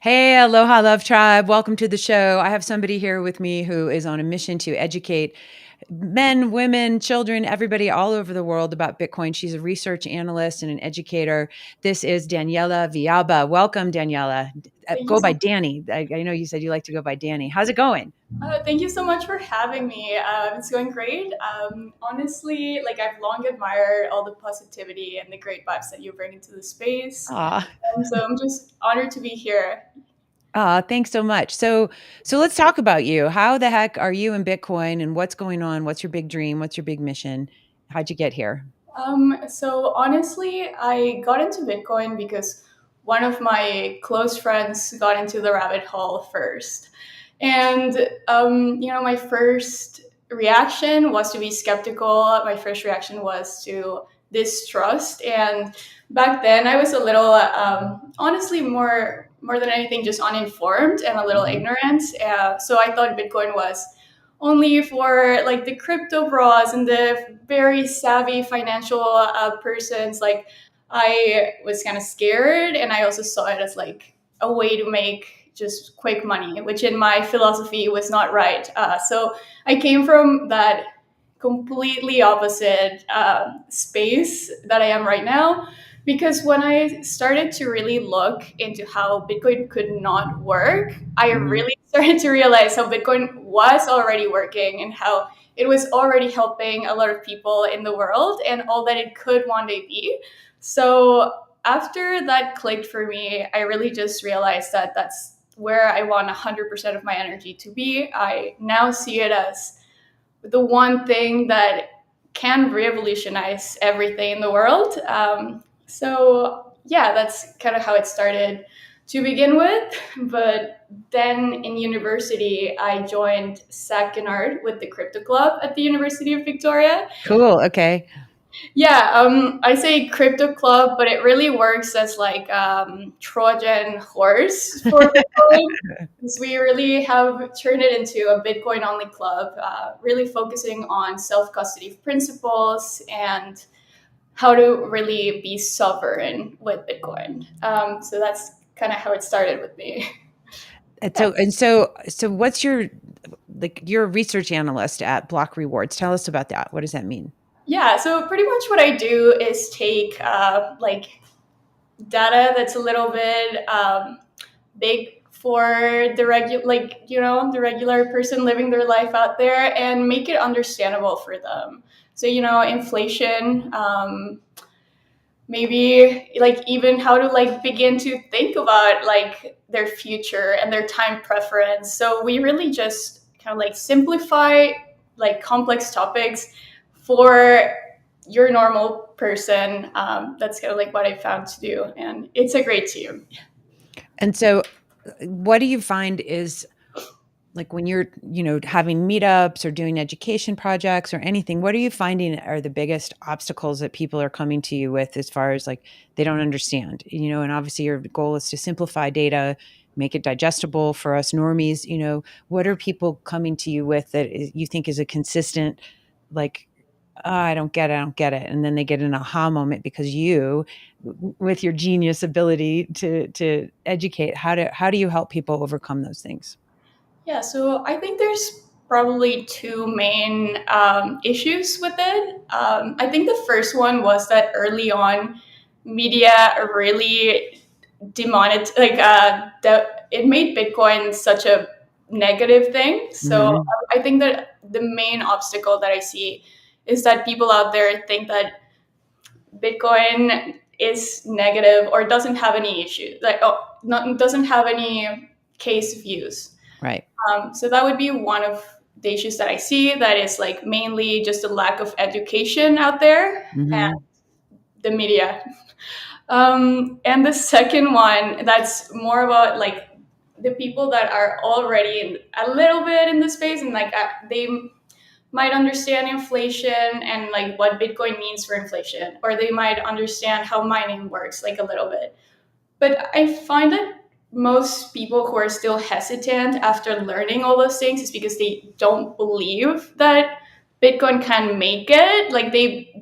Hey, aloha, love tribe. Welcome to the show. I have somebody here with me who is on a mission to educate men, women, children, everybody all over the world about Bitcoin. She's a research analyst and an educator. This is Daniela Villalba. Welcome, Daniela. Thank you Go so by Danny. I know you said you like to go by Danny. How's it going? Thank you so much for having me. It's going great. Honestly, I've long admired all the positivity and the great vibes that you bring into the space. Aw. So I'm just honored to be here. Aw, thanks so much. So let's talk about you. How the heck are you in Bitcoin and what's going on? What's your big dream? What's your big mission? How'd you get here? So honestly, I got into Bitcoin because one of my close friends got into the rabbit hole first. And, my first reaction was to be skeptical. My first reaction was to distrust. And back then, I was a little, honestly, more than anything, just uninformed and a little ignorant. So I thought Bitcoin was only for like the crypto bros and the very savvy financial persons. Like I was kind of scared, and I also saw it as like a way to make just quick money, which in my philosophy was not right. So I came from that completely opposite space that I am right now. Because when I started to really look into how Bitcoin could not work, I Mhm. really started to realize how Bitcoin was already working and how it was already helping a lot of people in the world and all that it could one day be. So after that clicked for me, I really just realized that that's where I want 100% of my energy to be. I now see it as the one thing that can revolutionize everything in the world. So yeah, that's kind of how it started to begin with. But then in university, I joined SAC and Art with the Crypto Club at the University of Victoria. Cool. Okay. Yeah, I say crypto club, but it really works as like Trojan horse for Bitcoin. Because we really have turned it into a Bitcoin only club, really focusing on self custody principles and how to really be sovereign with Bitcoin. So that's kind of how it started with me. And so what's your like you're a research analyst at Block Rewards. Tell us about that. What does that mean? Yeah, so pretty much what I do is take data that's a little bit big for the regular, the regular person living their life out there, and make it understandable for them. So inflation, maybe like even how to like begin to think about like their future and their time preference. So we really just kind of like simplify like complex topics for your normal person. That's kind of like what I found to do, and it's a great team. And so what do you find is like when you're, having meetups or doing education projects or anything, what are you finding are the biggest obstacles that people are coming to you with as far as like they don't understand, and obviously your goal is to simplify data, make it digestible for us normies, what are people coming to you with that you think is a consistent, like, "Oh, I don't get it, I don't get it." And then they get an aha moment because with your genius ability to educate, how do you help people overcome those things? Yeah, so I think there's probably two main issues with it. I think the first one was that early on, media really demonetized, that it made Bitcoin such a negative thing. So Mhm. I think that the main obstacle that I see is that people out there think that Bitcoin is negative or doesn't have any issues, doesn't have any case views. Right. So that would be one of the issues that I see. That is like mainly just a lack of education out there and Mhm. the media. And the second one, that's more about like the people that are already a little bit in the space, and like they might understand inflation and like what Bitcoin means for inflation, or they might understand how mining works like a little bit. But I find that most people who are still hesitant after learning all those things is because they don't believe that Bitcoin can make it. Like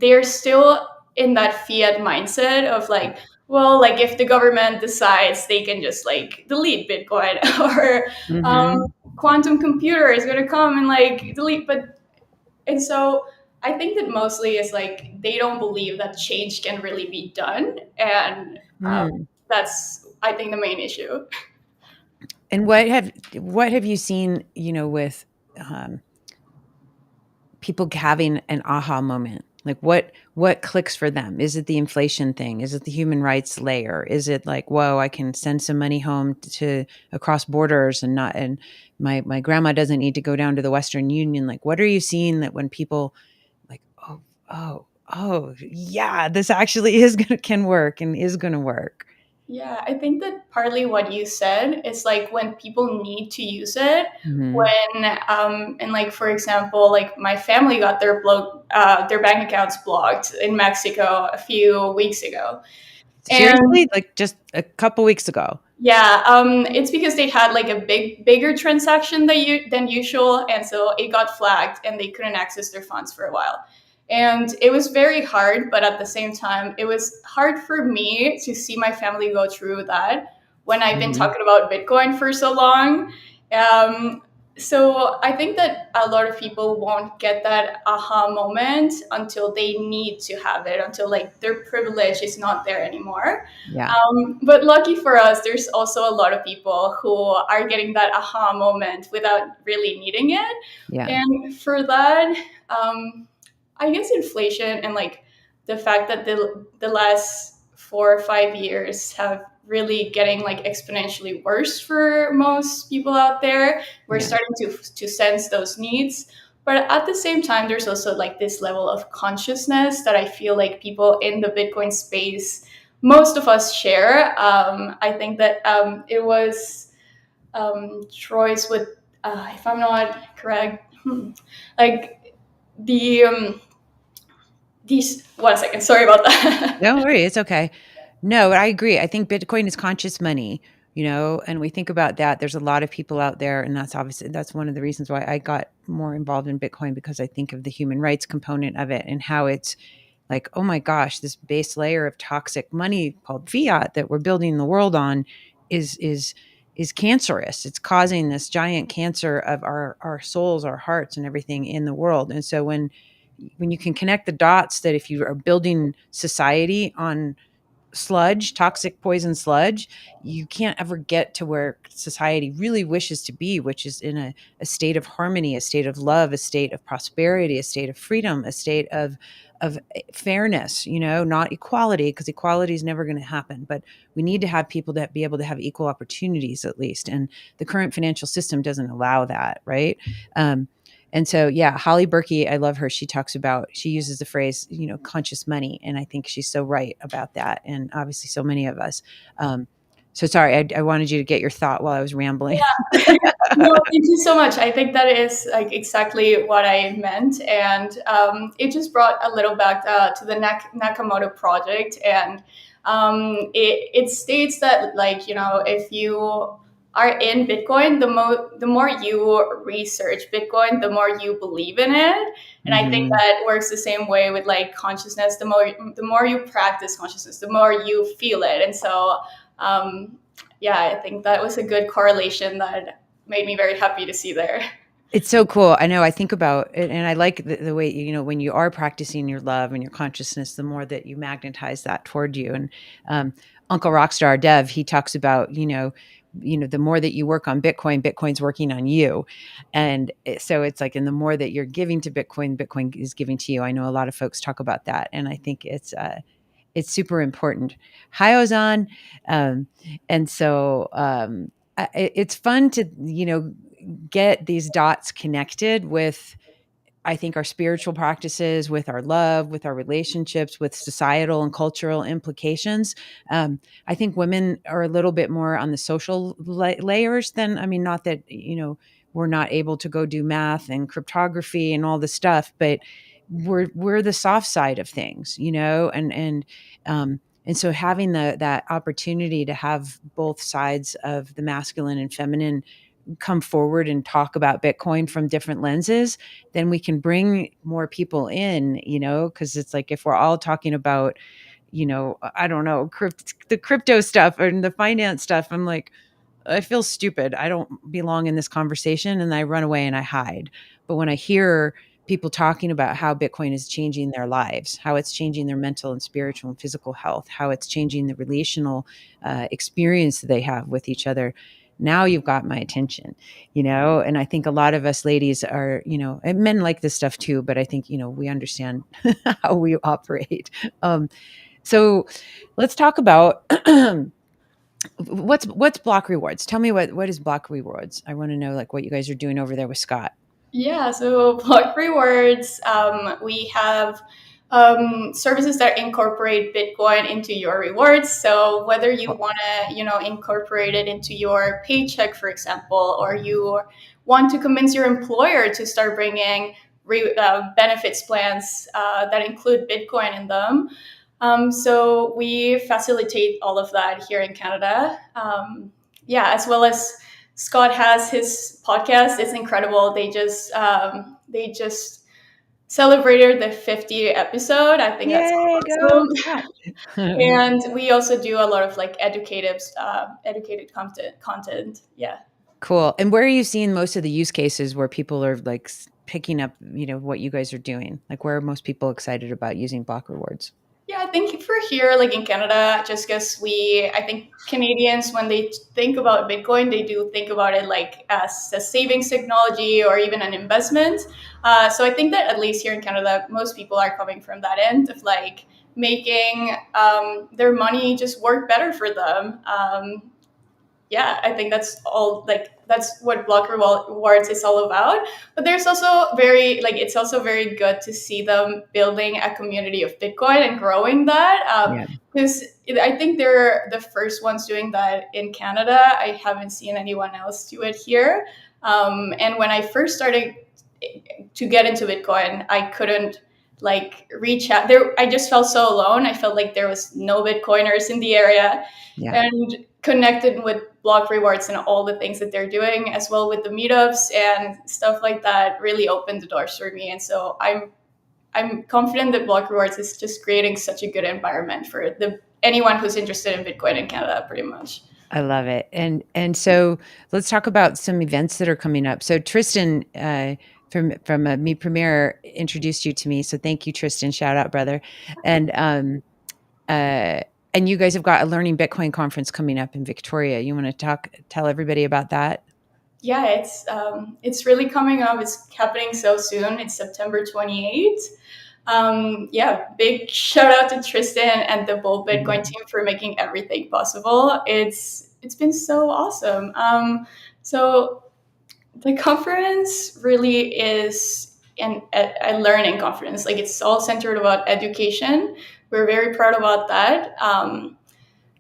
they're still in that fiat mindset of like, well, like if the government decides they can just like delete Bitcoin or um, Hmm. quantum computer is going to come and like delete, but and so I think that mostly is like they don't believe that change can really be done, and Mm. that's I think the main issue. And what have you seen, with um, people having an aha moment? Like what clicks for them? Is it the inflation thing? Is it the human rights layer? Is it like, whoa, I can send some money home to across borders and not, and my grandma doesn't need to go down to the Western Union? Like, what are you seeing that when people like, oh, yeah, this actually is gonna can work and is gonna work. Yeah, I think that partly what you said is like when people need to use it, Mhm. when and like for example, like my family got their bank accounts blocked in Mexico a few weeks ago, and Seriously? Like, just a couple weeks ago? yeah, it's because they had like a bigger transaction than usual, and so it got flagged, and they couldn't access their funds for a while. And it was very hard, but at the same time, it was hard for me to see my family go through that when I've been Mhm. talking about Bitcoin for so long. Um, so I think that a lot of people won't get that aha moment until they need to have it, until like their privilege is not there anymore. Yeah, But lucky for us, there's also a lot of people who are getting that aha moment without really needing it. yeah, And for that, I guess inflation and like the fact that the last 4 or 5 years have really getting like exponentially worse for most people out there. We're yeah. starting to sense those needs. But at the same time, there's also like this level of consciousness that I feel like people in the Bitcoin space, most of us share. I think that it was Troy's with, if I'm not correct, like the these. 1 second, sorry about that. Don't worry, it's okay. No, I agree. I think Bitcoin is conscious money, and we think about that. There's a lot of people out there, and that's one of the reasons why I got more involved in Bitcoin, because I think of the human rights component of it and how it's like, oh my gosh, this base layer of toxic money called fiat that we're building the world on is is is cancerous. It's causing this giant cancer of our souls, our hearts, and everything in the world. And so when you can connect the dots that if you are building society on sludge, toxic poison sludge, you can't ever get to where society really wishes to be, which is in a state of harmony, a state of love, a state of prosperity, a state of freedom, a state of fairness, not equality, because equality is never going to happen. But we need to have people that be able to have equal opportunities at least. And the current financial system doesn't allow that, right? And so, yeah, Holly Berkey, I love her. She uses the phrase, conscious money. And I think she's so right about that. And obviously, so many of us. So sorry, I wanted you to get your thought while I was rambling. No, thank you so much. I think that is like exactly what I meant, and it just brought a little back to the Nakamoto project, and it states that like if you are in Bitcoin, the more you research Bitcoin, the more you believe in it, and I think Hmm. that works the same way with like consciousness. The more you practice consciousness, the more you feel it, and so. Yeah, I think that was a good correlation that made me very happy to see there. It's so cool. I know. I think about it, and I like the way when you are practicing your love and your consciousness, the more that you magnetize that toward you. And Uncle Rockstar Dev, he talks about the more that you work on Bitcoin, Bitcoin's working on you, and so it's like, and the more that you're giving to Bitcoin, Bitcoin is giving to you. I know a lot of folks talk about that, and I think it's super important. Hi, Ozan. Um, and so it's fun to get these dots connected with, I think, our spiritual practices, with our love, with our relationships, with societal and cultural implications. I think women are a little bit more on the social layers than, I mean, not that, we're not able to go do math and cryptography and all this stuff, but we're the soft side of things, and so having that opportunity to have both sides of the masculine and feminine come forward and talk about Bitcoin from different lenses, then we can bring more people in, because it's like if we're all talking about, I don't know, the crypto stuff and the finance stuff. I'm like, I feel stupid. I don't belong in this conversation, and I run away and I hide. But when I hear people talking about how Bitcoin is changing their lives, how it's changing their mental and spiritual and physical health, how it's changing the relational experience that they have with each other, now you've got my attention. And I think a lot of us ladies are, and men like this stuff too, but I think, we understand how we operate. So let's talk about what's block rewards. Tell me what is block rewards. I want to know like what you guys are doing over there with Scott. Yeah, so block rewards, we have services that incorporate Bitcoin into your rewards. So whether you Well, want to, incorporate it into your paycheck, for example, or you want to convince your employer to start bringing benefits plans that include Bitcoin in them. So we facilitate all of that here in Canada. Yeah, as well as Scott has his podcast. It's incredible. They just celebrated the 50th episode. I think that's yay, go awesome. Scott. And we also do a lot of like educated content. Yeah. Cool. And where are you seeing most of the use cases where people are like picking up, what you guys are doing? Like where are most people excited about using block rewards? Yeah, I think for here, like in Canada, just because I think Canadians, when they think about Bitcoin, they do think about it like as a savings technology or even an investment. So I think that at least here in Canada, most people are coming from that end of like making their money just work better for them. Yeah, I think that's all. Like that's what block rewards is all about. But there's also it's also very good to see them building a community of Bitcoin and growing that. Yeah. Because I think they're the first ones doing that in Canada. I haven't seen anyone else do it here. And when I first started to get into Bitcoin, I couldn't like reach out there. I just felt so alone. I felt like there was no Bitcoiners in the area, Yeah. and connected with block rewards and all the things that they're doing as well with the meetups and stuff like that really opened the doors for me. And so I'm confident that block rewards is just creating such a good environment for the anyone who's interested in Bitcoin in Canada, pretty much. I love it. And so let's talk about some events that are coming up. So Tristan from Me Premier introduced you to me. So thank you, Tristan. Shout out, brother. And uh and you guys have got a Learning Bitcoin conference coming up in Victoria. You want to tell everybody about that? Yeah, it's really coming up. It's happening so soon. It's September 28th. Yeah, big shout out to Tristan and the Bold Bitcoin Mhm. team for making everything possible. It's been so awesome. So the conference really is a learning conference. Like it's all centered about education. We're very proud about that.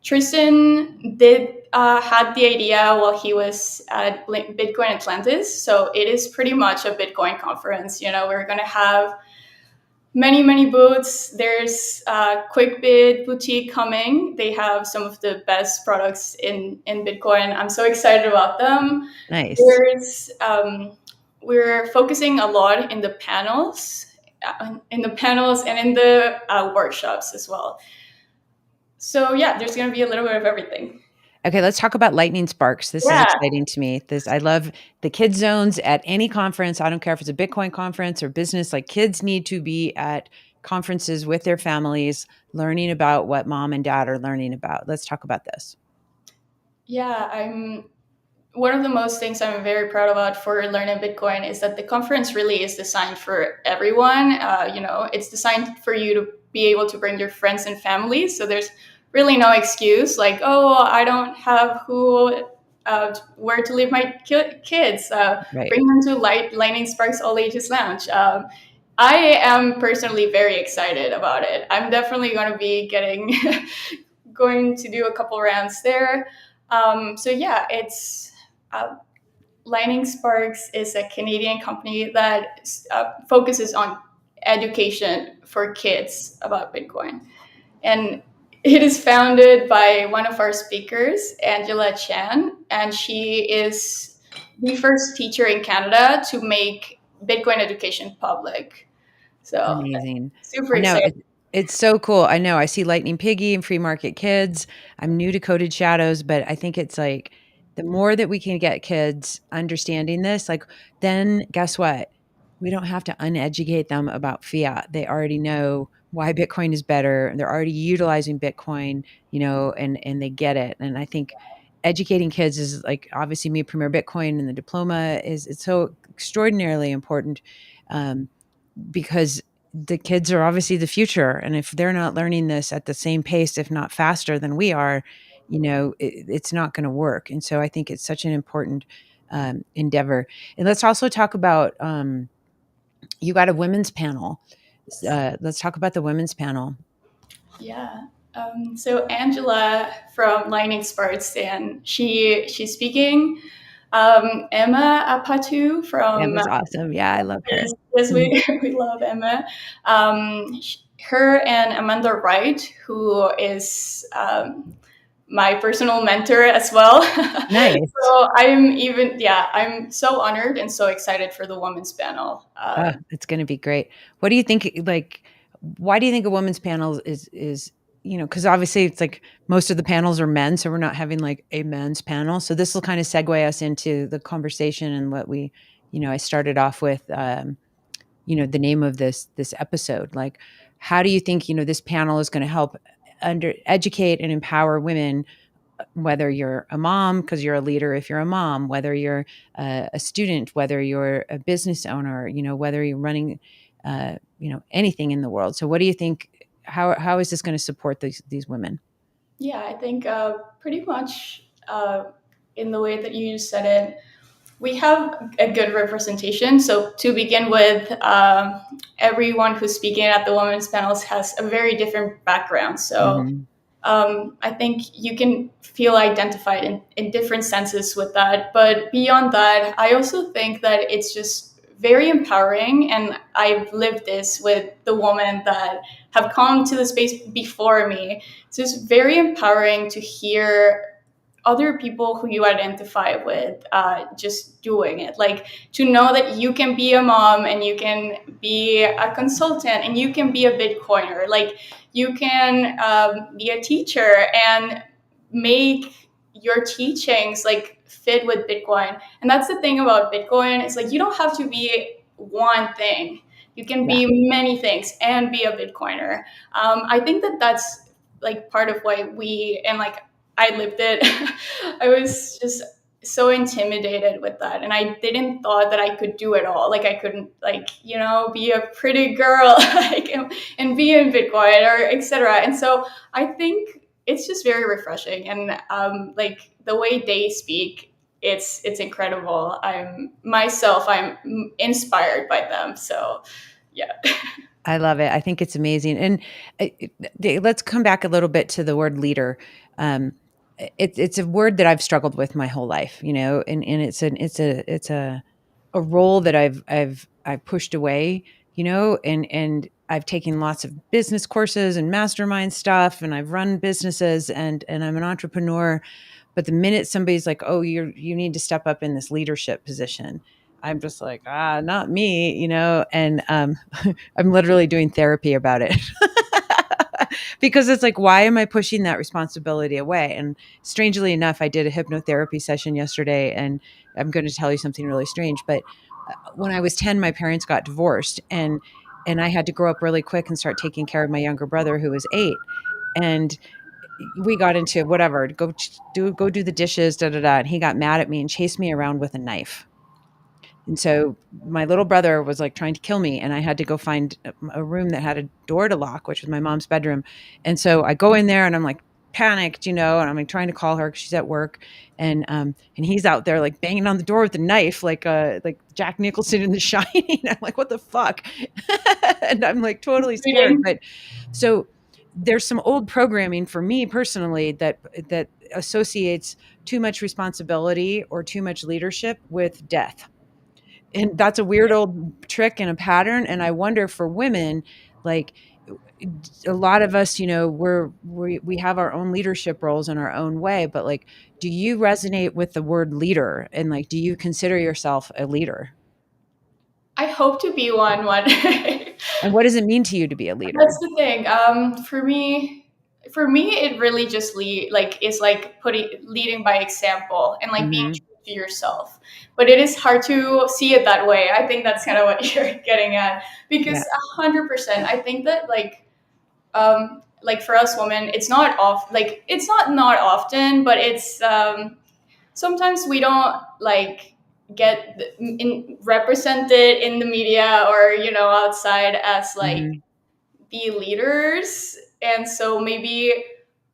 Tristan did had the idea while he was at Bitcoin Atlantis, so it is pretty much a Bitcoin conference. We're gonna have many booths. There's QuickBit boutique coming. They have some of the best products in Bitcoin. I'm so excited about them. Nice. There's we're focusing a lot in the panels and in the workshops as well. So yeah, there's going to be a little bit of everything. Okay, let's talk about lightning sparks. This is Yeah, exciting to me. I love the kid zones at any conference. I don't care if it's a Bitcoin conference or business. Like kids need to be at conferences with their families, learning about what mom and dad are learning about. Let's talk about this. yeah. I'm one of the most things I'm very proud about for learning Bitcoin is that the conference really is designed for everyone. It's designed for you to be able to bring your friends and family. So there's really no excuse like, oh, I don't have where to leave my kids. Right. Bring them to Lightning Sparks All Ages Lounge. I am personally very excited about it. I'm definitely going to be going to do a couple rounds there. So yeah, it's uh, Lightning Sparks is a Canadian company that focuses on education for kids about Bitcoin. And it is founded by one of our speakers, Angela Chan, and she is the first teacher in Canada to make Bitcoin education public. So Amazing. super I know excited. It's so cool. I know. I see Lightning Piggy and Free Market Kids. I'm new to Coded Shadows, but I think it's like the more that we can get kids understanding this, like, then guess what? We don't have to uneducate them about fiat. They already know why Bitcoin is better. They're already utilizing Bitcoin, and they get it. And I think educating kids is like, obviously, me Premier Bitcoin and the diploma is, it's so extraordinarily important. Um, because the kids are obviously the future, and if they're not learning this at the same pace, if not faster than we are, it's not going to work. And so I think it's such an important endeavor. And let's also talk about, you got a women's panel. Let's talk about the women's panel. Yeah. So Angela from Lightning Sparks, and she's speaking. Emma Apatu from Emma's awesome. Yeah, I love her. yes, yes, we we love Emma. Her and Amanda Wright, who is my personal mentor as well. Nice. So I'm so honored and so excited for the women's panel. It's going to be great. What do you think? Like, why do you think a women's panel is because obviously it's like most of the panels are men, so we're not having like a men's panel. So this will kind of segue us into the conversation and what I started off with, the name of this episode. Like, how do you think this panel is going to help under educate and empower women, whether you're a mom because you're a leader, if you're a mom, whether you're a student, whether you're a business owner, whether you're running anything in the world. So what do you think, how is this going to support these women? Yeah, I think pretty much in the way that you said it, we have a good representation. So to begin with, everyone who's speaking at the women's panels has a very different background. So Hmm. I think you can feel identified in different senses with that. But beyond that, I also think that it's just very empowering. And I've lived this with the women that have come to the space before me. So it's very empowering to hear other people who you identify with just doing it, like to know that you can be a mom and you can be a consultant and you can be a bitcoiner, like you can be a teacher and make your teachings like fit with Bitcoin. And that's the thing about Bitcoin, it's like you don't have to be one thing, you can Yeah, be many things and be a Bitcoiner. I think that that's like part of why we, and like I lived it. I was just so intimidated with that, and I didn't thought that I could do it all. Like I couldn't, like be a pretty girl, like and be in Bitcoin or etc. And so I think it's just very refreshing, and like the way they speak, it's incredible. I'm inspired by them. So yeah. I love it. I think it's amazing. And let's come back a little bit to the word leader. Um, it's a word that I've struggled with my whole life, and it's a role that I've pushed away, and I've taken lots of business courses and mastermind stuff, and I've run businesses, and I'm an entrepreneur. But the minute somebody's like, "Oh, you need to step up in this leadership position," I'm just like, not me, and I'm literally doing therapy about it. Because it's like, why am I pushing that responsibility away? And strangely enough, I did a hypnotherapy session yesterday, and I'm going to tell you something really strange. But when I was 10, my parents got divorced, and I had to grow up really quick and start taking care of my younger brother who was 8. And we got into whatever, go do the dishes, da da da. And he got mad at me and chased me around with a knife. And so my little brother was like trying to kill me, and I had to go find a room that had a door to lock, which was my mom's bedroom. And so I go in there and I'm like panicked, and I'm like trying to call her because she's at work, and he's out there like banging on the door with a knife, like Jack Nicholson in The Shining. I'm like, what the fuck? And I'm like totally scared. Reading. But so there's some old programming for me personally that associates too much responsibility or too much leadership with death, and that's a weird old trick and a pattern. And I wonder for women, like, a lot of us, we have our own leadership roles in our own way, but like, do you resonate with the word leader, and like, do you consider yourself a leader? I hope to be one. And what does it mean to you to be a leader? That's the thing. For me, it really just like is like putting leading by example and like being Mhm. true to yourself. But it is hard to see it that way. I think that's kind of what you're getting at because Yeah. 100%. I think that like for us women, it's not off like it's not often, but it's sometimes we don't like get represented in the media or outside as like Mhm. the leaders. And so maybe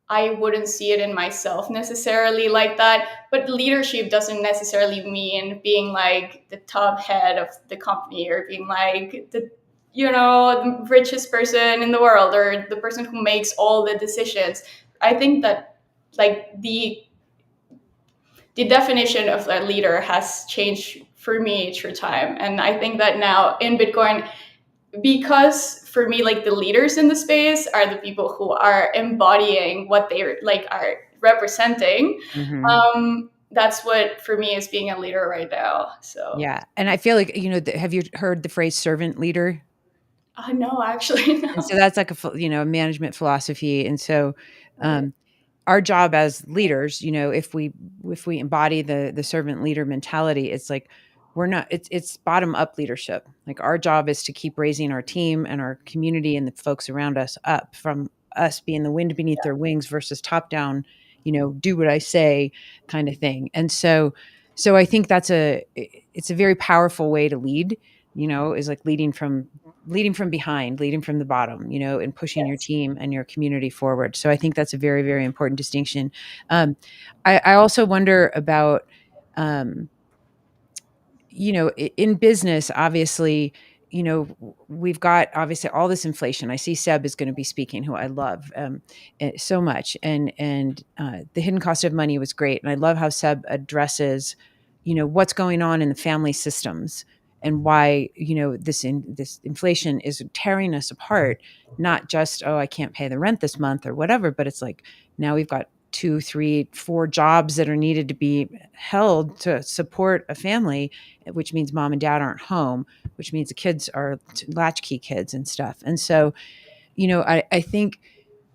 I wouldn't see it in myself necessarily like that. But leadership doesn't necessarily mean being like the top head of the company or being like the richest person in the world or the person who makes all the decisions. I think that like the definition of a leader has changed for me through time. And I think that now in Bitcoin, because for me like the leaders in the space are the people who are embodying what they like are representing. Mhm. That's what for me is being a leader right now. So Yeah, and I feel like, have you heard the phrase servant leader? no, actually And no. so that's like a management philosophy, and so, Okay. um, our job as leaders, if we embody the servant leader mentality, it's like we're not it's bottom up leadership. Like our job is to keep raising our team and our community and the folks around us up from us being the wind beneath their wings versus top down, do what I say kind of thing. And so I think it's a very powerful way to lead, is like leading from behind, leading from the bottom, and pushing your Yes. team and your community forward. So I think that's a very, very important distinction. Um, I also wonder about, um, in business, obviously, we've got obviously all this inflation. I see Seb is going to be speaking, who I love so much, and the hidden cost of money was great, and I love how Seb addresses, what's going on in the family systems and why this inflation is tearing us apart. Not just, oh, I can't pay the rent this month or whatever, but it's like now we've got two, three, four jobs that are needed to be held to support a family, which means mom and dad aren't home, which means the kids are latchkey kids and stuff. And so, I think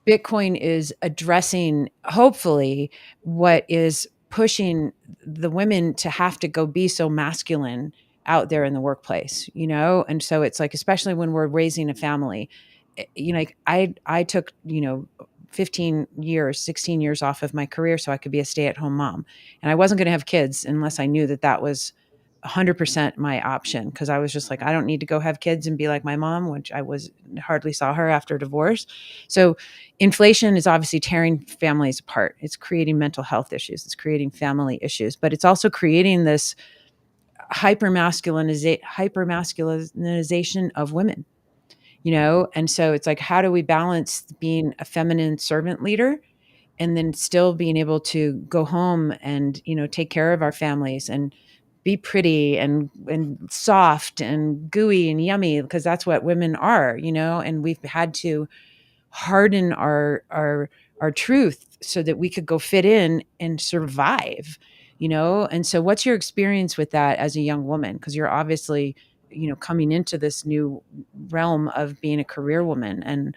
Bitcoin is addressing, hopefully, what is pushing the women to have to go be so masculine out there in the workplace, And so it's like, especially when we're raising a family, like I took, 15 years, 16 years off of my career so I could be a stay-at-home mom. And I wasn't going to have kids unless I knew that that was 100% my option, because I was just like, I don't need to go have kids and be like my mom, which I was hardly saw her after divorce. So inflation is obviously tearing families apart. It's creating mental health issues. It's creating family issues, but it's also creating this hypermasculinization of women, And so it's like, how do we balance being a feminine servant leader and then still being able to go home and, take care of our families and be pretty and soft and gooey and yummy, because that's what women are, and we've had to harden our truth so that we could go fit in and survive, and so what's your experience with that as a young woman, because you're obviously, coming into this new realm of being a career woman, and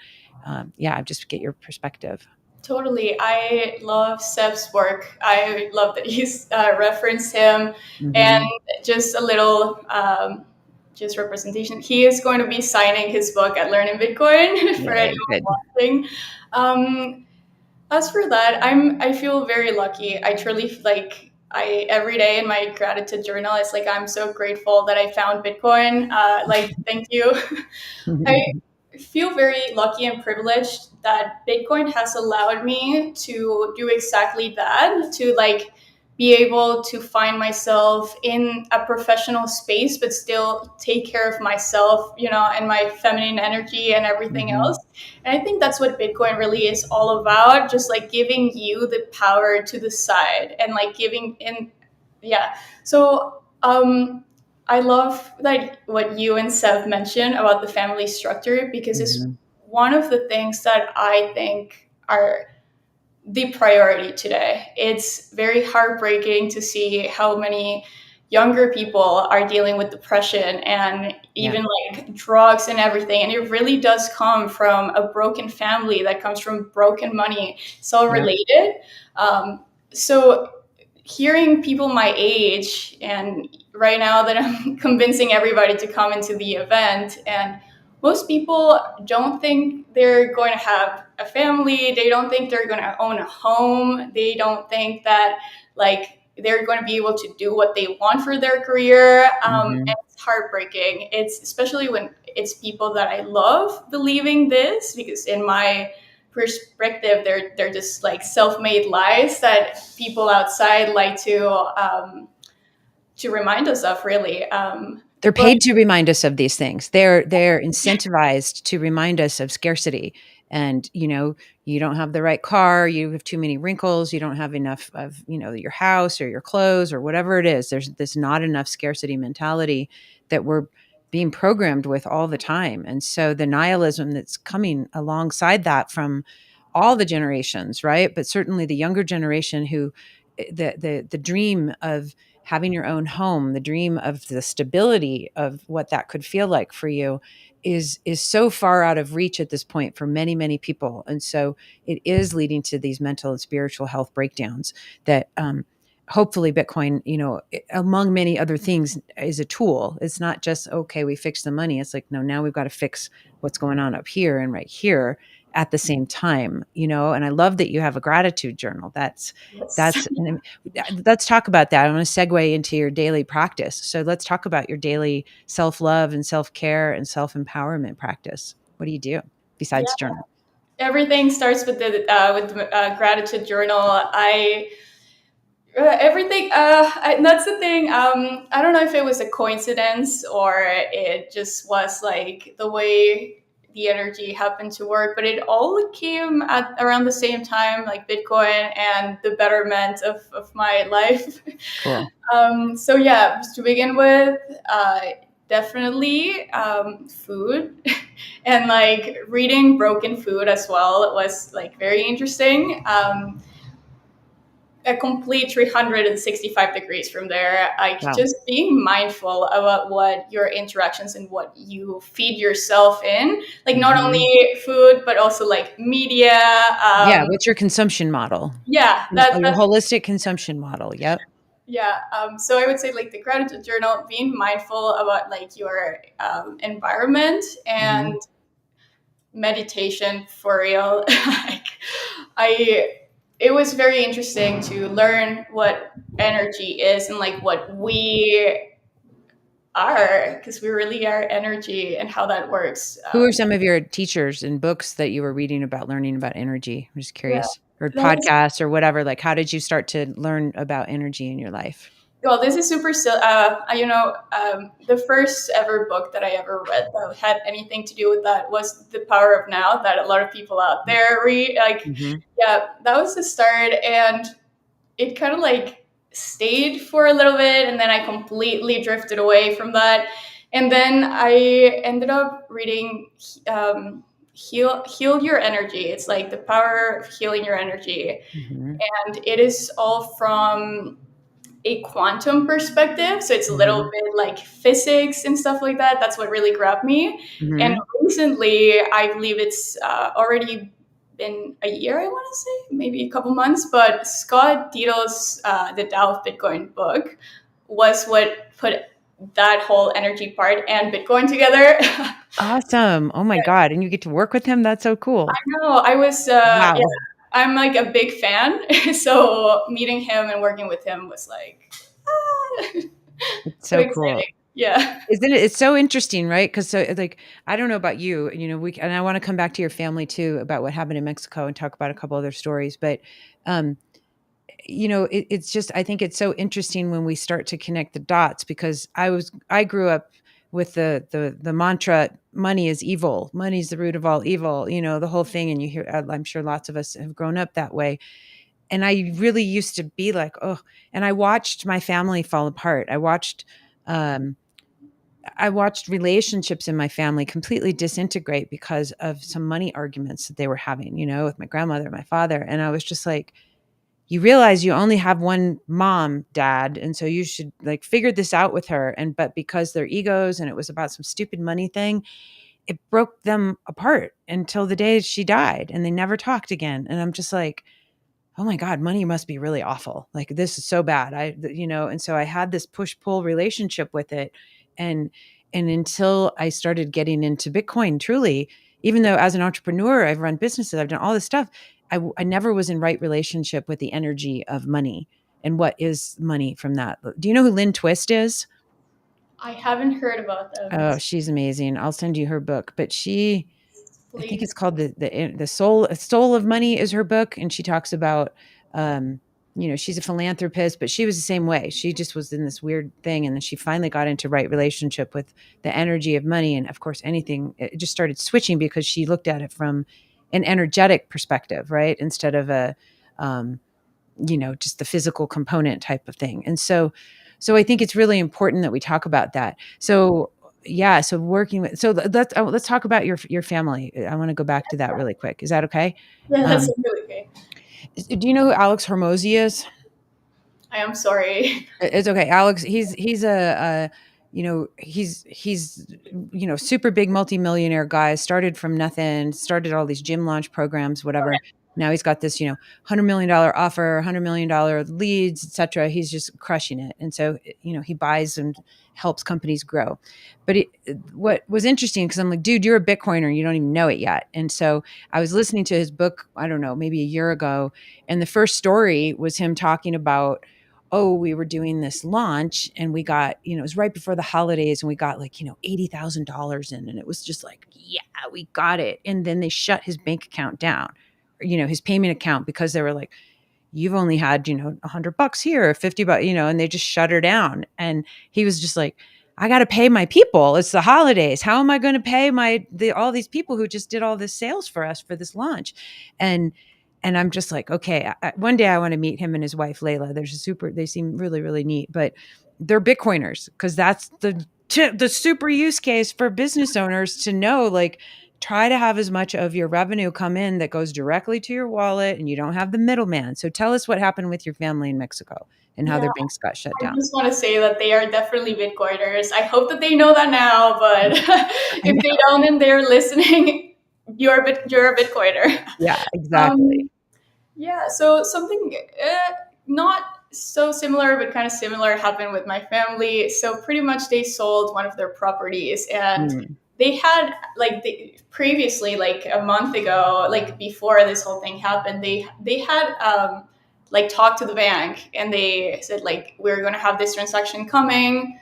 yeah, just get your perspective. Totally. I love Seb's work. I love that he's referenced him. And Hmm. just a little just representation. He is going to be signing his book at Learning Bitcoin for Yay, anyone good. watching. Um, as for that, I feel very lucky. I truly like I every day in my gratitude journal, it's like I'm so grateful that I found Bitcoin. Like thank you. I feel very lucky and privileged that Bitcoin has allowed me to do exactly that, to like be able to find myself in a professional space, but still take care of myself, and my feminine energy and everything else. Hmm. And I think that's what Bitcoin really is all about, just like giving you the power to decide and like giving in, yeah. So, I love that what you and Seth mentioned about the family structure because it's Hmm. one of the things that I think are the priority today. It's very heartbreaking to see how many younger people are dealing with depression and Yeah. even like drugs and everything. And it really does come from a broken family that comes from broken money. It's all Yeah. related. So hearing people my age, and right now that I'm convincing everybody to come into the event, and most people don't think they're going to have a family, they don't think they're going to own a home, they don't think that like they're going to be able to do what they want for their career. Hmm. And it's heartbreaking. It's especially when it's people that I love believing this, because in my perspective, they're just like self-made lies that people outside like to remind us of, really. They're But paid to remind us of these things. They're incentivized to remind us of scarcity. And, you don't have the right car, you have too many wrinkles, you don't have enough of, your house or your clothes or whatever it is. There's this not enough scarcity mentality that we're being programmed with all the time. And so the nihilism that's coming alongside that from all the generations, right? But certainly the younger generation who the dream of having your own home, the dream of the stability of what that could feel like for you is so far out of reach at this point for many, many people. And so it is leading to these mental and spiritual health breakdowns that hopefully Bitcoin, among many other things, is a tool. It's not just, okay, we fixed the money. It's like, no, now we've got to fix what's going on up here and right here at the same time, and I love that you have a gratitude journal. yes. That's let's talk about that. I want to segue into your daily practice. So let's talk about your daily self-love and self-care and self-empowerment practice. What do you do Yeah, besides journal? everything starts with the gratitude journal. I everything that's the thing. I don't know if it was a coincidence or it just was like the way the energy happened to work, but it all came at around the same time, like Bitcoin and the betterment of my life. Cool. So yeah, to begin with, definitely food and like reading Broken Food as well. It was like very interesting. A complete 365 degrees from there, like Wow. just being mindful about what your interactions and what you feed yourself in, like not Hmm. only food but also like media. Yeah. What's your consumption model? Yeah, Your that's holistic consumption model. Yep. yeah. So I would say like the gratitude journal, being mindful about like your environment, and Hmm. meditation for real. Like I it was very interesting to learn what energy is and like what we are, because we really are energy and how that works. Who are some of your teachers and books that you were reading about learning about energy? I'm just Yeah, curious. Or that was podcasts or whatever. Like, how did you start to learn about energy in your life? well. This is super. The first ever book that I ever read that had anything to do with that was The Power of Now, that a lot of people out there read. Like, Hmm. yeah, that was the start, and it kind of like stayed for a little bit, and then I completely drifted away from that. And then I ended up reading Heal Your Energy. It's like the power of healing your energy. Hmm. And it is all from a quantum perspective. So it's a little Hmm. bit like physics and stuff like that. That's what really grabbed me. And Hmm. recently, I believe it's already been a year, I want to say, maybe a couple months, but Scott Dietl's The Tao of Bitcoin book was what put that whole energy part and Bitcoin together. Awesome. Oh my God. And you get to work with him? That's so cool. No, I was, yeah, Wow. I'm like a big fan. So meeting him and working with him was like, It's so so cool. exciting. Yeah. Isn't it? It's so interesting, right? Because so like I don't know about you, and I want to come back to your family too about what happened in Mexico and talk about a couple other stories. But um, it's just I think it's so interesting when we start to connect the dots because I grew up with the mantra money is evil, money is the root of all evil, the whole thing, and you hear I'm sure lots of us have grown up that way. And I really used to be like, oh, and I watched my family fall apart. Um I watched relationships in my family completely disintegrate because of some money arguments that they were having, with my grandmother and my father. And I was just like, you realize you only have one mom, dad, and so you should like figure this out with her. And but because their egos and it was about some stupid money thing, it broke them apart until the day she died, and they never talked again. And I'm just like, oh my God, money must be really awful. Like this is so bad. And so I had this push pull relationship with it. And, and until I started getting into Bitcoin, truly, even though as an entrepreneur, I've run businesses, I've done all this stuff, I never was in right relationship with the energy of money and what is money from that. Do you know who Lynn Twist is? I haven't heard about them. Oh, she's amazing. I'll send you her book, but I think it's Please. called the soul of money is her book, and she talks about um, she's a philanthropist, but she was the same way. She just was in this weird thing, and then she finally got into right relationship with the energy of money, and of course, anything it just started switching because she looked at it from an energetic perspective, right, instead of a um, just the physical component type of thing. And so I think it's really important that we talk about that. So yeah, so working with let's talk about your family. I want to go back to that really quick. Is that okay? Yeah, that's Um, really okay. do you know who Alex Hormozy is? I am sorry. It's okay. Alex, he's he's super big multimillionaire guy, started from nothing, started all these gym launch programs, whatever. Now he's got this, $100 million offer, $100 million leads, etc. He's just crushing it. And so, he buys and helps companies grow. But what was interesting, because I'm like, dude, you're a Bitcoiner, you don't even know it yet. And so I was listening to his book, I don't know, maybe a year ago, and the first story was him talking about, oh, we were doing this launch and we got, it was right before the holidays and we got like, $80,000 in, and it was just like, yeah, we got it. And then they shut his bank account down, his payment account, because they were like, you've only had, $100 here, $50, and they just shut her down. And he was just like, I got to pay my people. It's the holidays. How am I going to pay all these people who just did all this sales for us for this launch? And, and I'm just like, okay, one day I want to meet him and his wife, Layla. They seem really, really neat, but they're Bitcoiners, because that's the super use case for business owners to know, like, try to have as much of your revenue come in that goes directly to your wallet and you don't have the middleman. So tell us what happened with your family in Mexico and how Yeah, their banks got shut I down. just want to say that they are definitely Bitcoiners. I hope that they know that now, but I if they know. don't and they're listening, you're a Bitcoiner. Yeah, exactly. Um, yeah, so something not so similar, but kind of similar happened with my family. So pretty much they sold one of their properties, and Mm. they had previously, like a month ago, like before this whole thing happened, they had like talked to the bank, and they said like, we're going to have this transaction coming.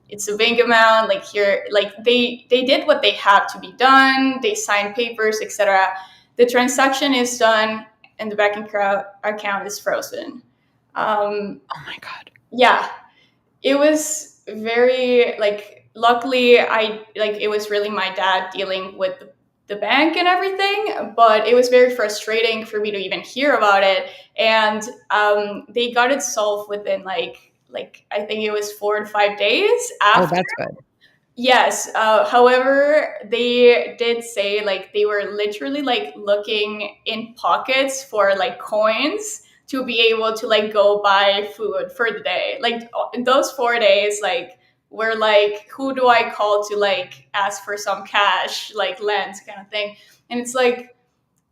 It's a big amount, like here, like they did what they had to be done. They signed papers, etc. The transaction is done, and the bank account is frozen. Oh my God. Yeah, it was very, like, luckily I, like, it was really my dad dealing with the bank and everything, but it was very frustrating for me to even hear about it. And they got it solved within like I think it was 4 to 5 days Oh, after. that's good. Yes. However, they did say like they were literally like looking in pockets for like coins to be able to like go buy food for the day. Like in those 4 days, like we're like, who do I call to like ask for some cash, like lend kind of thing? And it's like,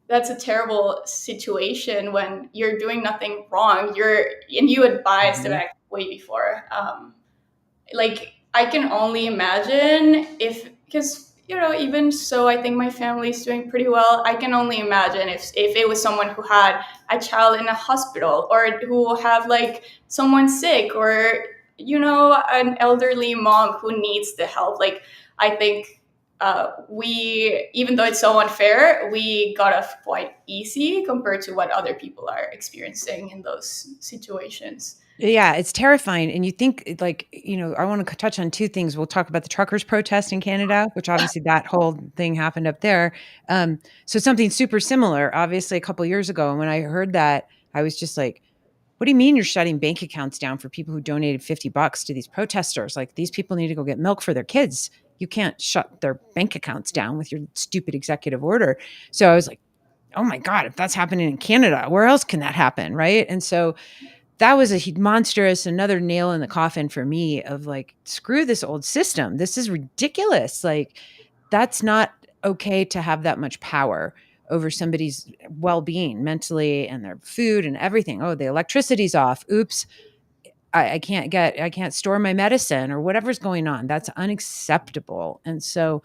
that's a terrible situation when you're doing nothing wrong. And you advised the Mhm. bank way before. Like I can only imagine if, because even so I think my family is doing pretty well. I can only imagine if it was someone who had a child in a hospital, or who have like someone sick, or an elderly mom who needs the help. Like I think we, even though it's so unfair, we got off quite easy compared to what other people are experiencing in those situations. Yeah, it's terrifying. And you think, like, I want to touch on two things. We'll talk about the truckers protest in Canada, which obviously that whole thing happened up there. So something super similar, obviously, a couple years ago. And when I heard that, I was just like, what do you mean you're shutting bank accounts down for people who donated $50 to these protesters? Like, these people need to go get milk for their kids. You can't shut their bank accounts down with your stupid executive order. So I was like, oh my God, if that's happening in Canada, where else can that happen? Right. And so that was a monstrous, another nail in the coffin for me of like, screw this old system. This is ridiculous. Like, that's not okay to have that much power over somebody's well-being mentally and their food and everything. Oh, the electricity's off. Oops. I can't store my medicine or whatever's going on. That's unacceptable. And so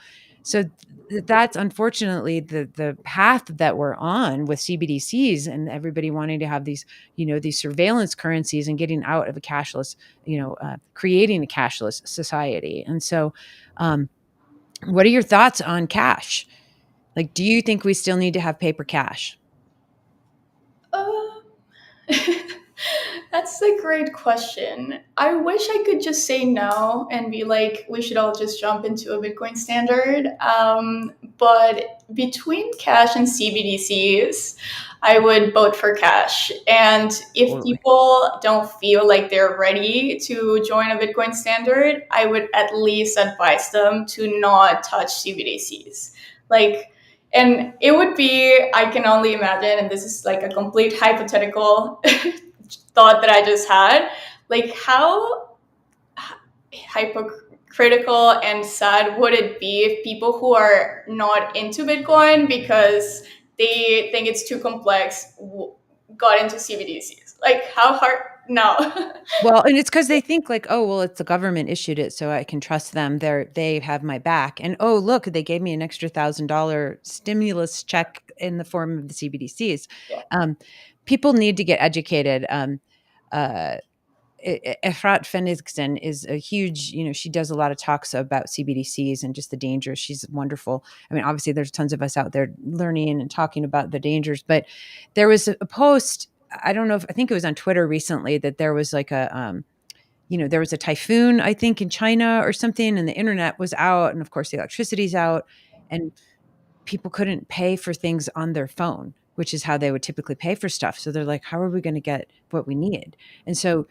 that's unfortunately the path that we're on with CBDCs and everybody wanting to have these, these surveillance currencies and getting out of a cashless, creating a cashless society. And so, what are your thoughts on cash? Like, do you think we still need to have paper cash? Uh, That's a great question. I wish I could just say no and be like, we should all just jump into a Bitcoin standard. But between cash and CBDCs, I would vote for cash. And if Totally. people don't feel like they're ready to join a Bitcoin standard, I would at least advise them to not touch CBDCs. Like, and it would be, I can only imagine, and this is like a complete hypothetical thought that I just had, like how hypocritical and sad would it be if people who are not into Bitcoin because they think it's too complex got into CBDCs? Like how hard? No. Well, and it's because they think like, "Oh, well, it's the government issued it, so I can trust them. They have my back." And, "Oh, look, they gave me an extra $1,000 stimulus check in the form of the CBDCs." Yeah. Um, People need to get educated. Uh, Efrat Fenigsen is a huge, she does a lot of talks about CBDCs and just the dangers. She's wonderful. I mean, obviously, there's tons of us out there learning and talking about the dangers, but there was a post. I don't know if I think it was on Twitter recently that there was like there was a typhoon, I think, in China or something, and the internet was out, and of course the electricity's out, and people couldn't pay for things on their phone, which is how they would typically pay for stuff. So they're like, how are we going to get what we need? And so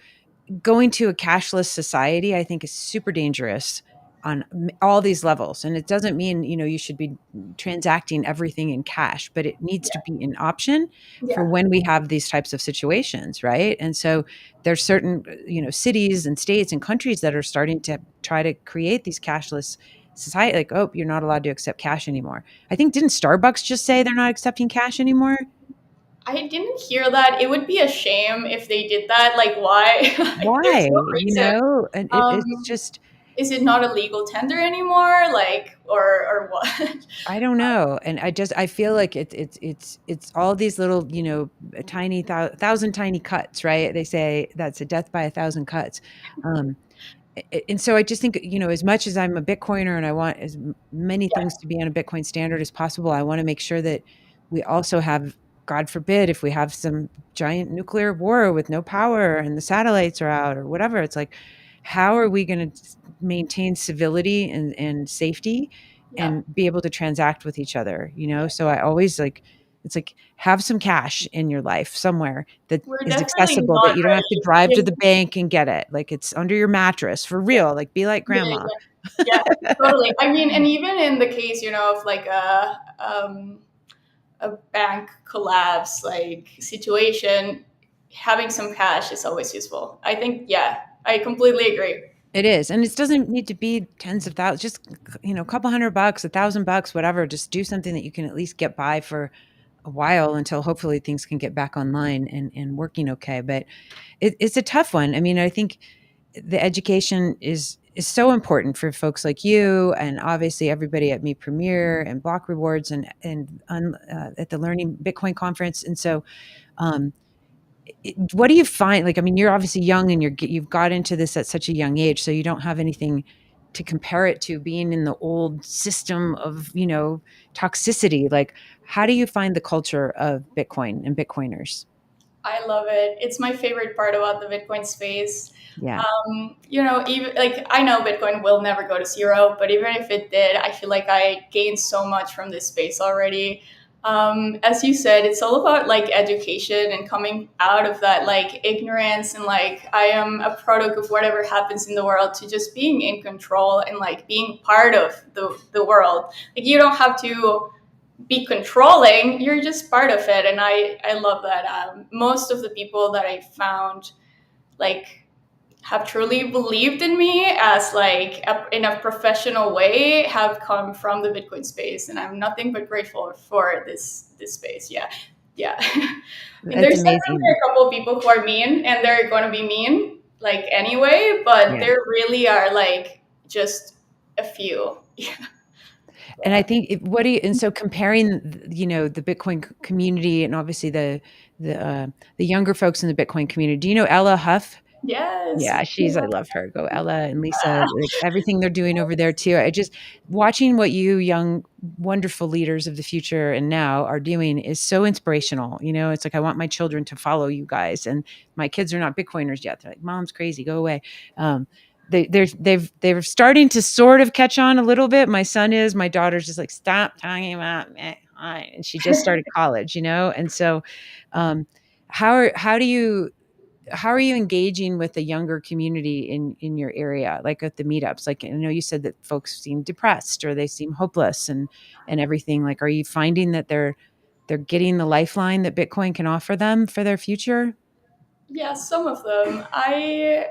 going to a cashless society, I think, is super dangerous on all these levels. And it doesn't mean, you should be transacting everything in cash, but it needs to Yeah. be an option for Yeah. when we have these types of situations, right? And so there's certain, cities and states and countries that are starting to try to create these cashless society, like, oh, you're not allowed to accept cash anymore. I think, didn't Starbucks just say they're not accepting cash anymore? I didn't hear that. It would be a shame if they did that. Like, why? Like, there's Why? no reason. And it's Um, just, is it not a legal tender anymore? Like, or what? I don't know, and I feel like it's all these little, tiny thousand tiny cuts, right? They say that's a death by a thousand cuts, um, and so I just think, as much as I'm a Bitcoiner and I want as many Yeah. things to be on a Bitcoin standard as possible, I want to make sure that we also have, God forbid, if we have some giant nuclear war with no power and the satellites are out or whatever, it's like, how are we going to maintain civility and safety Yeah. and be able to transact with each other? Yeah. So I always like, it's like, have some cash in your life somewhere that We're is definitely accessible, that not you don't have to ready. drive to Yeah. the bank and get it. Like, it's under your mattress for Yeah. real. Like, be like Yeah. grandma. Yeah. Yeah. Totally. I mean, and even in the case, of like a bank collapse like situation, having some cash is always useful. I think. Yeah. I completely agree. It is. And it doesn't need to be tens of thousands, just, a couple $100, $1,000, whatever. Just do something that you can at least get by for a while until hopefully things can get back online and working okay. But it's a tough one. I mean, I think the education is so important for folks like you, and obviously everybody at Me Premier and Block Rewards and at the Learning Bitcoin conference. And so, um, what do you find? Like, I mean, you're obviously young and you've got into this at such a young age, so you don't have anything to compare it to being in the old system of, toxicity. Like, how do you find the culture of Bitcoin and Bitcoiners? I love it. It's my favorite part about the Bitcoin space. Yeah. Even like I know Bitcoin will never go to zero, but even if it did, I feel like I gained so much from this space already. As you said, it's all about like education and coming out of that like ignorance and like I am a product of whatever happens in the world to just being in control and like being part of the world. Like you don't have to be controlling. You're just part of it, and I love that. Most of the people that I found like have truly believed in me as like in a professional way have come from the Bitcoin space, and I'm nothing but grateful for this space. Yeah, yeah. And That's there's definitely amazing. a couple of people who are mean, and they're going to be mean like anyway, but Yeah. there really are like just a few. Yeah. And I think what do you, and so comparing, the Bitcoin community and obviously the younger folks in the Bitcoin community. Do you know Ella Huff? Yes. Yeah, I love her. Go Ella and Lisa, like everything they're doing over there too. I just watching what you young, wonderful leaders of the future and now are doing is so inspirational. It's like I want my children to follow you guys. And my kids are not Bitcoiners yet. They're like, Mom's crazy, go away. They're starting to sort of catch on a little bit. My son is, my daughter's just like, stop talking about me. And she just started college. And so how do you how are you engaging with the younger community in your area, like at the meetups? Like, I know you said that folks seem depressed or they seem hopeless and everything. Like, are you finding that they're getting the lifeline that Bitcoin can offer them for their future? Yeah, some of them. I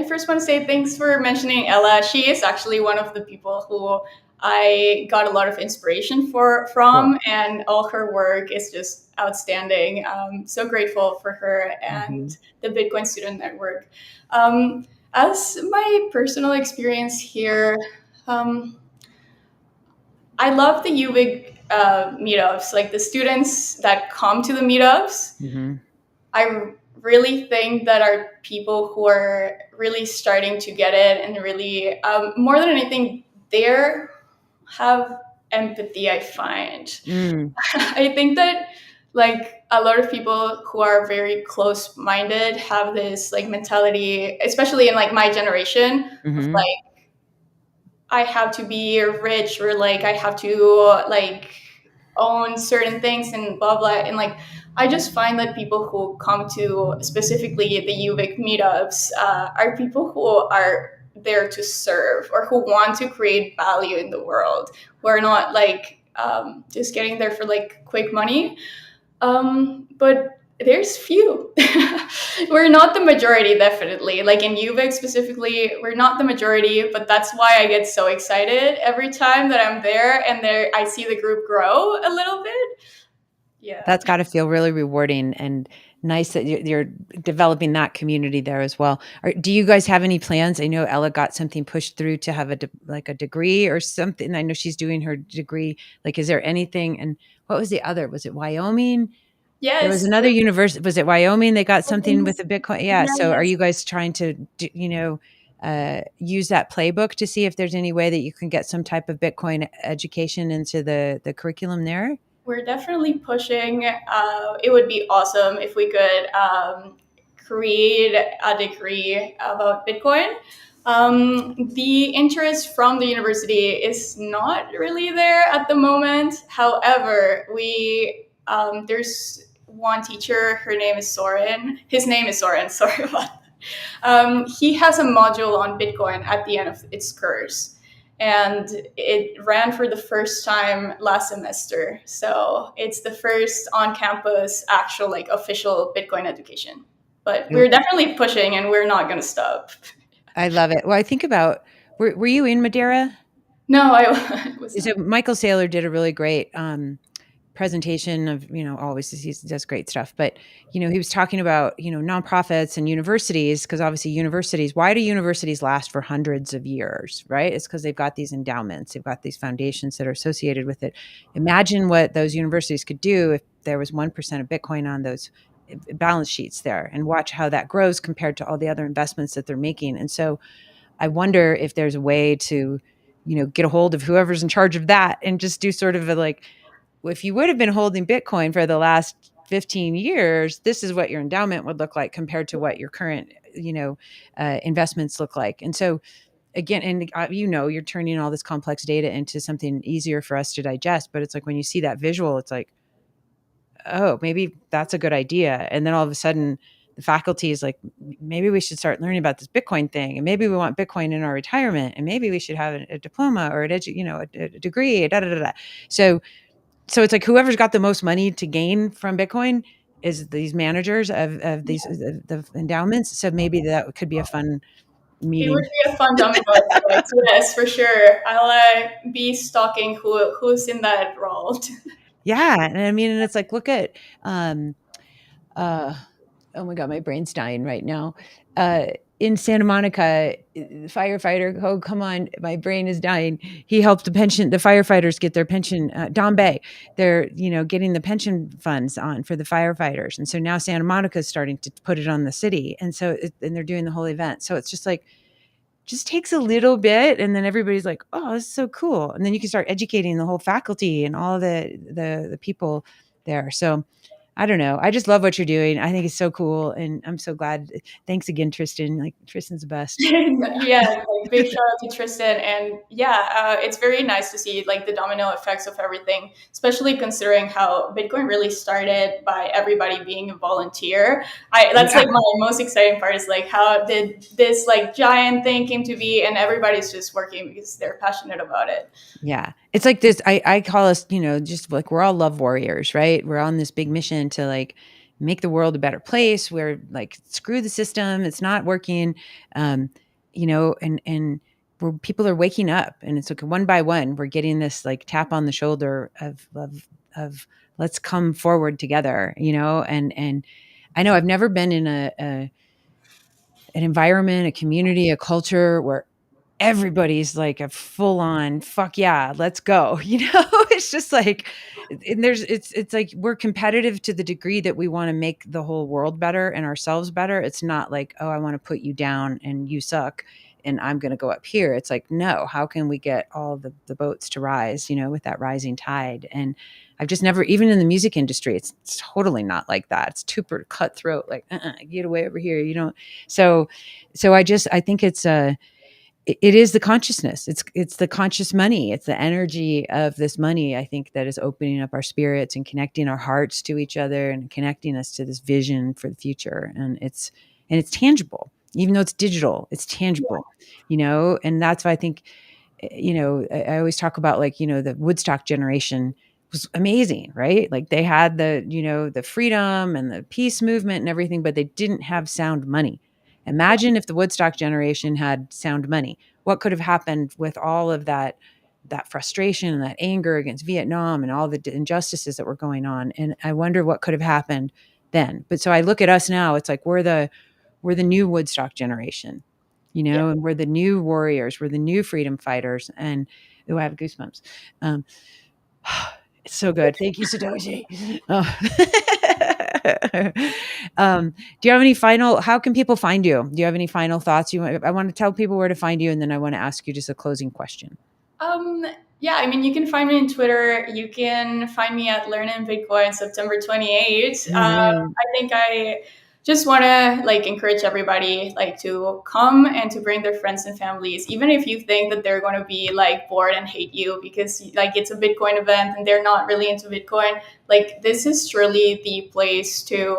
first want to say thanks for mentioning Ella. She is actually one of the people who I got a lot of inspiration Cool. from, and all her work is just outstanding. So grateful for her Hmm. and the Bitcoin Student Network. Um, as my personal experience here, um, I love the UVic meetups, like the students that come to the meetups. Hmm. I really think that are people who are really starting to get it and really, more than anything, there have empathy, I find. Mm. I think that like a lot of people who are very close minded have this like mentality, especially in like my generation, of Hmm. like I have to be rich or like I have to like own certain things and blah blah. And like I just find that people who come to specifically the UVic meetups are people who are there to serve or who want to create value in the world, who are not like just getting there for like quick money. But there's few. We're not the majority, definitely. Like in UVic specifically, we're not the majority, but that's why I get so excited every time that I'm there and there I see the group grow a little bit. Yeah. That's got to feel really rewarding and nice that you're developing that community there as well. Do you guys have any plans? I know Ella got something pushed through to have like a degree or something. I know she's doing her degree. Like, is there anything? And what was the other? Was it Wyoming? There was Yes. another university. Was it Wyoming? They got something with Yes. a Bitcoin. Yeah. So, are you guys trying to, use that playbook to see if there's any way that you can get some type of Bitcoin education into the curriculum there? We're definitely pushing. It would be awesome if we could create a degree about Bitcoin. The interest from the university is not really there at the moment. However, we there's one teacher. Her name is Soren. His name is Soren. Sorry about that. He has a module on Bitcoin at the end of its course, and it ran for the first time last semester. So it's the first on-campus actual like official Bitcoin education. But we're definitely pushing, and we're not going to stop. I love it. Well, I think about were you in Madeira? No, I was So not. Michael Saylor did a really great presentation of, always he does great stuff, but he was talking about, nonprofits and universities, because obviously universities, why do universities last for hundreds of years, right? It's because they've got these endowments, they've got these foundations that are associated with it. Imagine what those universities could do if there was 1% of Bitcoin on those balance sheets there, and watch how that grows compared to all the other investments that they're making. And so I wonder if there's a way to, get a hold of whoever's in charge of that and just do sort of a like, if you would have been holding Bitcoin for the last 15 years, this is what your endowment would look like compared to what your current, investments look like. And so again, and you're turning all this complex data into something easier for us to digest. But it's like when you see that visual, it's like, oh, maybe that's a good idea. And then all of a sudden, the faculty is like, maybe we should start learning about this Bitcoin thing, and maybe we want Bitcoin in our retirement, and maybe we should have a diploma or a degree. Da, da, da, da. So so it's like whoever's got the most money to gain from Bitcoin is these managers of these the endowments. So maybe that could be a fun It would meeting. be a fun domino effect. Yes, for sure. I'll be stalking who's in that role. Yeah, and I mean, and it's like, look at, um, uh, oh my god, my brain's dying right now. Uh, in Santa Monica, the firefighter, oh come on, my brain is dying. He helped the firefighters get their pension. Don Bay, they're getting the pension funds on for the firefighters, and so now Santa Monica is starting to put it on the city, and and they're doing the whole event. So it's just takes a little bit, and then everybody's like, oh, this is so cool, and then you can start educating the whole faculty and all the people there. So I don't know, I just love what you're doing. I think it's so cool, and I'm so glad. Thanks again, Tristan. Like, Tristan's the best. Yeah, like big shout out to Tristan, and yeah, it's very nice to see like the domino effects of everything, especially considering how Bitcoin really started by everybody being a volunteer. I That's Yeah. like my most exciting part is like how did this like giant thing came to be, and everybody's just working because they're passionate about it. Yeah. It's like this, I call us, just like we're all love warriors, right? We're on this big mission to like make the world a better place. We're like, screw the system. It's not working. Um, and we're, people are waking up, and it's like one by one, we're getting this like tap on the shoulder of let's come forward together, and I know I've never been in an environment, a community, a culture where everybody's like a full on fuck yeah, let's go. It's just like, and it's like we're competitive to the degree that we want to make the whole world better and ourselves better. It's not like, oh, I want to put you down and you suck and I'm going to go up here. It's like, no, how can we get all the boats to rise, with that rising tide? And I've just never, even in the music industry, it's totally not like that. It's super cutthroat, like, get away over here, so I think it is the consciousness. It's the conscious money. It's the energy of this money, I think, that is opening up our spirits and connecting our hearts to each other and connecting us to this vision for the future. And it's tangible. Even though it's digital, it's tangible, and that's why I think, I always talk about, like, the Woodstock generation was amazing, right? Like, they had the freedom and the peace movement and everything, but they didn't have sound money. Imagine if the Woodstock generation had sound money. What could have happened with all of that frustration and that anger against Vietnam and all the injustices that were going on? And I wonder what could have happened then. But so I look at us now, it's like we're the new Woodstock generation, Yeah. and we're the new warriors, we're the new freedom fighters. And I have goosebumps. Um, it's so good. Thank you, Satoshi. Oh. Do you have any final? How can people find you? Do you have any final thoughts? I want to tell people where to find you, and then I want to ask you just a closing question. Um, yeah, I mean, you can find me on Twitter. You can find me at Learn in Bitcoin September 28th. Mm-hmm. I think I just want to like encourage everybody like to come and to bring their friends and families, even if you think that they're going to be like bored and hate you because like it's a Bitcoin event and they're not really into Bitcoin. Like this is truly the place to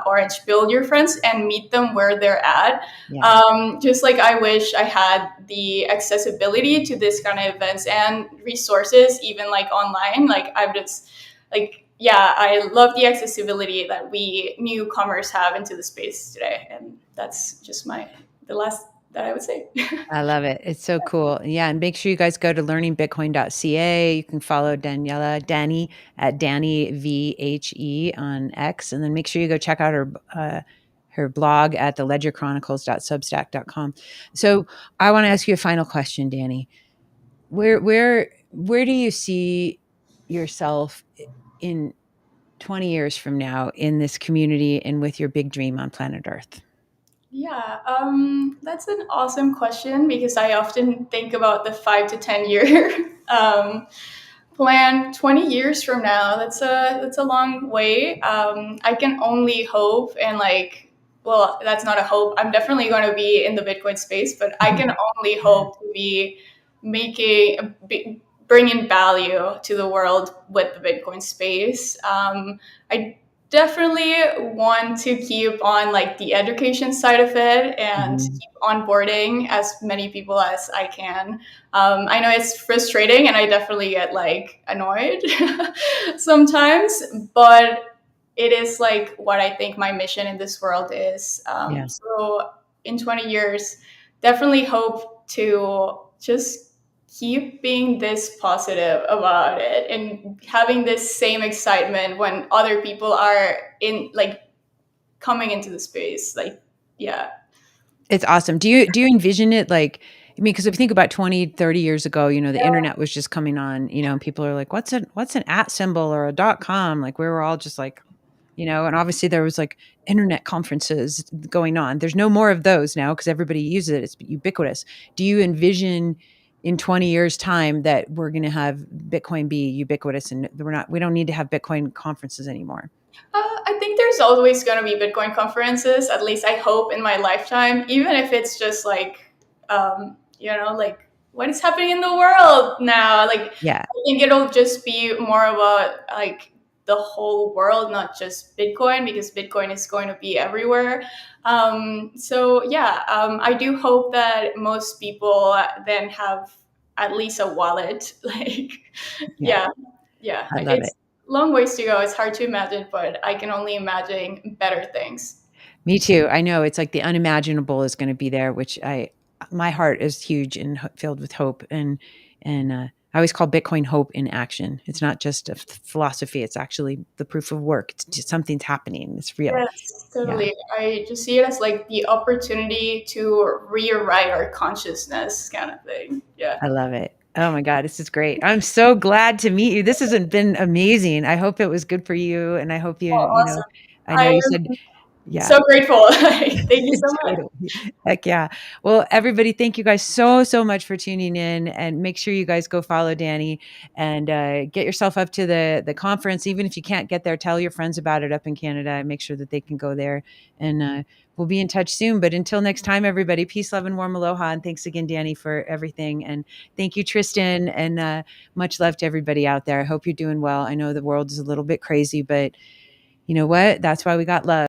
orange build your friends and meet them where they're at. Yeah, Just like I wish I had the accessibility to this kind of events and resources, even like online. Like I've just like, yeah, I love the accessibility that we newcomers have into the space today, and that's just the last that I would say. I love it. It's so cool. Yeah, and make sure you guys go to learningbitcoin.ca. You can follow Danny at Danny VHE on X, and then make sure you go check out her blog at the ledgerchronicles.substack.com. So I want to ask you a final question, Danny. Where do you see yourself in 20 years from now in this community and with your big dream on planet Earth? Yeah, that's an awesome question because I often think about the 5 to 10 year plan. 20 years from now, that's a long way. I can only hope and like, well, that's not a hope. I'm definitely going to be in the Bitcoin space, but I can only hope to be bringing value to the world with the Bitcoin space. I definitely want to keep on like the education side of it and Mhm. keep onboarding as many people as I can. I know it's frustrating and I definitely get like annoyed sometimes, but it is like what I think my mission in this world is. Yeah. So in 20 years, definitely hope to just keep being this positive about it and having this same excitement when other people are in like coming into the space. Like, yeah. It's awesome. Do you envision it like I mean, because if you think about 20, 30 years ago, the internet was just coming on, and people are like, what's an at symbol or a .com? Like we were all just like, and obviously there was like internet conferences going on. There's no more of those now because everybody uses it. It's ubiquitous. Do you envision in 20 years time that we're going to have Bitcoin be ubiquitous and we don't need to have Bitcoin conferences anymore? I think there's always going to be Bitcoin conferences, at least I hope in my lifetime, even if it's just like, like what is happening in the world now. Like, Yeah. I think it'll just be more about like the whole world, not just Bitcoin, because Bitcoin is going to be everywhere. So, yeah, I do hope that most people then have at least a wallet. Like, Yeah. yeah, yeah, I love it. it's long ways to go. It's hard to imagine, but I can only imagine better things. Me too. I know it's like the unimaginable is gonna be there, which my heart is huge and filled with hope, and I always call Bitcoin hope in action. It's not just a philosophy, it's actually the proof of work. It's just something's happening. It's real. Yes, Yeah, totally. I just see it as like the opportunity to rewrite our consciousness kind of thing. Yeah. I love it. Oh my god, this is great. I'm so glad to meet you. This has been amazing. I hope it was good for you, and I hope Oh, awesome. I know I you said am yeah. so grateful. Thank you so much. Totally. Heck yeah. Well, everybody, thank you guys so, so much for tuning in. And make sure you guys go follow Danny and get yourself up to the conference. Even if you can't get there, tell your friends about it up in Canada and make sure that they can go there. And we'll be in touch soon. But until next time, everybody, peace, love, and warm aloha. And thanks again, Danny, for everything. And thank you, Tristan. And much love to everybody out there. I hope you're doing well. I know the world is a little bit crazy, but you know what? That's why we got love.